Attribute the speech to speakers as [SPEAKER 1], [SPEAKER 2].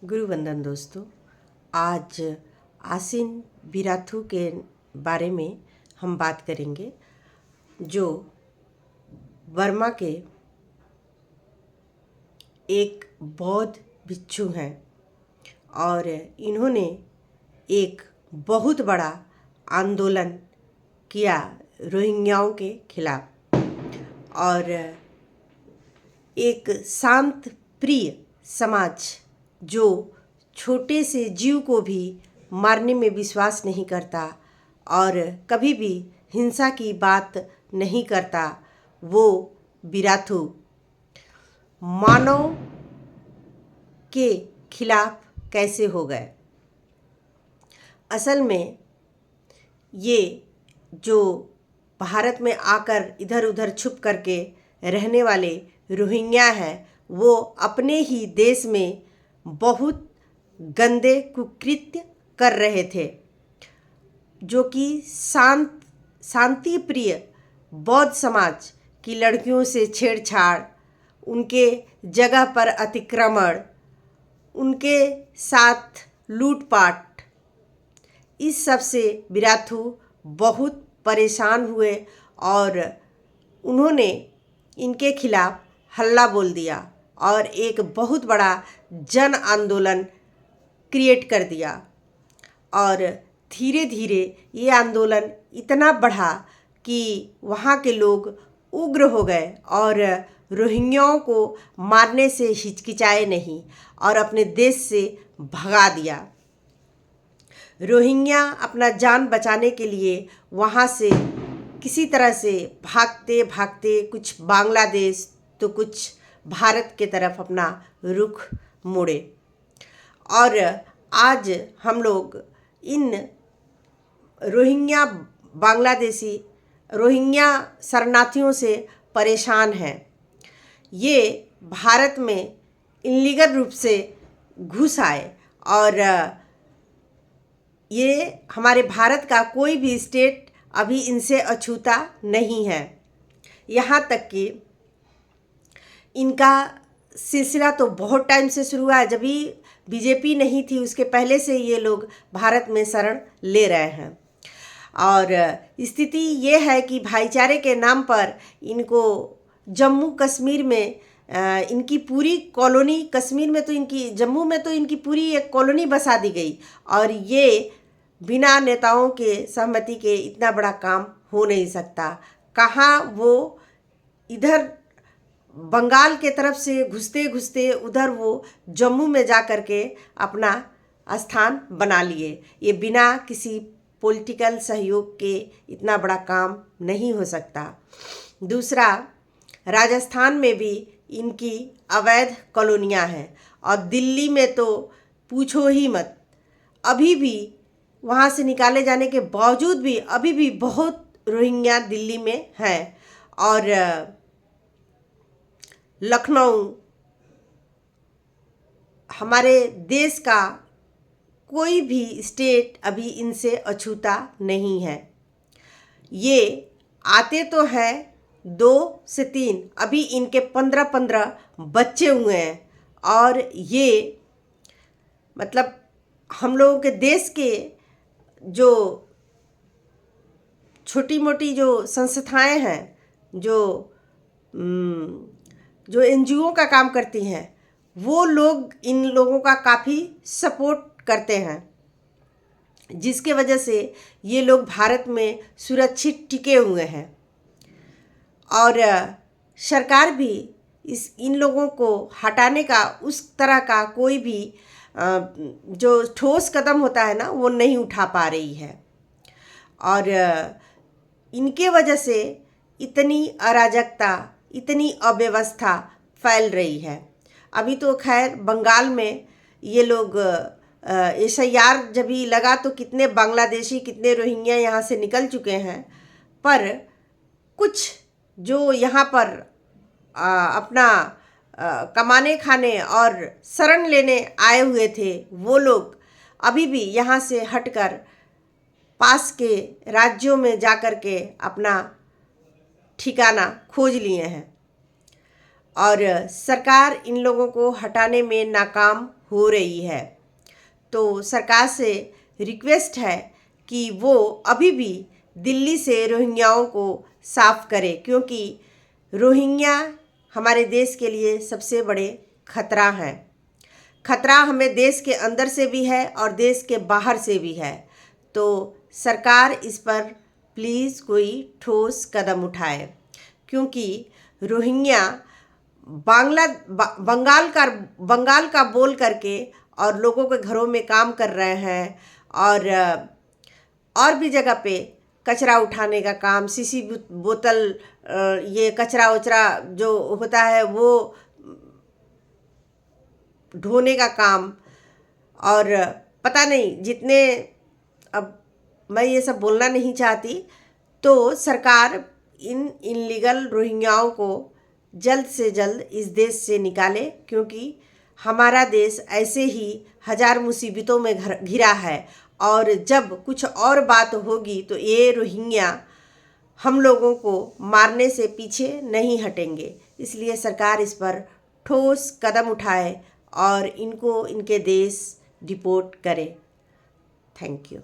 [SPEAKER 1] गुरुवंदन दोस्तों, आज आसिन बिराथू के बारे में हम बात करेंगे, जो बर्मा के एक बौद्ध भिक्षु हैं और इन्होंने एक बहुत बड़ा आंदोलन किया रोहिंग्याओं के खिलाफ और एक शांत प्रिय समाज जो छोटे से जीव को भी मारने में विश्वास नहीं करता और कभी भी हिंसा की बात नहीं करता, वो बिराथू मानव के खिलाफ कैसे हो गए। असल में ये जो भारत में आकर इधर उधर छुप करके रहने वाले रोहिंग्या हैं, वो अपने ही देश में बहुत गंदे कुकृत्य कर रहे थे, जो कि शांति प्रिय बौद्ध समाज की लड़कियों से छेड़छाड़, उनके जगह पर अतिक्रमण, उनके साथ लूटपाट, इस सब से बिराथू बहुत परेशान हुए और उन्होंने इनके खिलाफ हल्ला बोल दिया और एक बहुत बड़ा जन आंदोलन क्रिएट कर दिया। और धीरे धीरे ये आंदोलन इतना बढ़ा कि वहाँ के लोग उग्र हो गए और रोहिंग्याओं को मारने से हिचकिचाए नहीं और अपने देश से भगा दिया। रोहिंग्या अपना जान बचाने के लिए वहाँ से किसी तरह से भागते भागते कुछ बांग्लादेश तो कुछ भारत के तरफ अपना रुख मोड़े और आज हम लोग इन रोहिंग्या शरणार्थियों से परेशान हैं। ये भारत में इल्लीगल रूप से घुस आए और ये हमारे भारत का कोई भी स्टेट अभी इनसे अछूता नहीं है। यहाँ तक कि इनका सिलसिला तो बहुत टाइम से शुरू हुआ है, जब भी बीजेपी नहीं थी उसके पहले से ये लोग भारत में शरण ले रहे हैं। और स्थिति ये है कि भाईचारे के नाम पर इनको जम्मू कश्मीर में इनकी पूरी कॉलोनी, कश्मीर में तो इनकी, जम्मू में तो इनकी पूरी एक कॉलोनी बसा दी गई और ये बिना नेताओं के सहमति के इतना बड़ा काम हो नहीं सकता। कहाँ वो इधर बंगाल के तरफ से घुसते घुसते उधर वो जम्मू में जा कर के अपना स्थान बना लिए। ये बिना किसी पॉलिटिकल सहयोग के इतना बड़ा काम नहीं हो सकता। दूसरा, राजस्थान में भी इनकी अवैध कॉलोनियाँ हैं और दिल्ली में तो पूछो ही मत। अभी भी वहाँ से निकाले जाने के बावजूद भी अभी भी बहुत रोहिंग्या दिल्ली में हैं और लखनऊ, हमारे देश का कोई भी स्टेट अभी इनसे अछूता नहीं है। ये आते तो हैं 2 से 3, अभी इनके 15 बच्चे हुए हैं और ये मतलब हम लोगों के देश के जो छोटी मोटी जो संस्थाएं हैं, जो एनजीओ का काम करती हैं, वो लोग इन लोगों का काफ़ी सपोर्ट करते हैं, जिसके वजह से ये लोग भारत में सुरक्षित टिके हुए हैं। और सरकार भी इन लोगों को हटाने का उस तरह का कोई भी जो ठोस कदम होता है ना, वो नहीं उठा पा रही है और इनके वजह से इतनी अराजकता, इतनी अव्यवस्था फैल रही है। अभी तो खैर बंगाल में ये लोग एसआईआर जब ही लगा तो कितने बांग्लादेशी, कितने रोहिंग्या यहाँ से निकल चुके हैं, पर कुछ जो यहाँ पर अपना कमाने खाने और शरण लेने आए हुए थे, वो लोग अभी भी यहाँ से हटकर पास के राज्यों में जाकर के अपना ठिकाना खोज लिए हैं। और सरकार इन लोगों को हटाने में नाकाम हो रही है। तो सरकार से रिक्वेस्ट है कि वो अभी भी दिल्ली से रोहिंग्याओं को साफ करे, क्योंकि रोहिंग्या हमारे देश के लिए सबसे बड़े खतरा हैं। खतरा हमें देश के अंदर से भी है और देश के बाहर से भी है। तो सरकार इस पर प्लीज़ कोई ठोस कदम उठाए, क्योंकि रोहिंग्या बंगाल का बोल करके और लोगों के घरों में काम कर रहे हैं, और भी जगह पे कचरा उठाने का काम, शीशी बोतल, ये कचरा वचरा जो होता है वो ढोने का काम, और पता नहीं जितने, अब मैं ये सब बोलना नहीं चाहती। तो सरकार इन इलीगल रोहिंग्याओं को जल्द से जल्द इस देश से निकाले, क्योंकि हमारा देश ऐसे ही हजार मुसीबतों में घिरा है, और जब कुछ और बात होगी तो ये रोहिंग्या हम लोगों को मारने से पीछे नहीं हटेंगे। इसलिए सरकार इस पर ठोस कदम उठाए और इनको इनके देश डिपोर्ट करे। Thank you.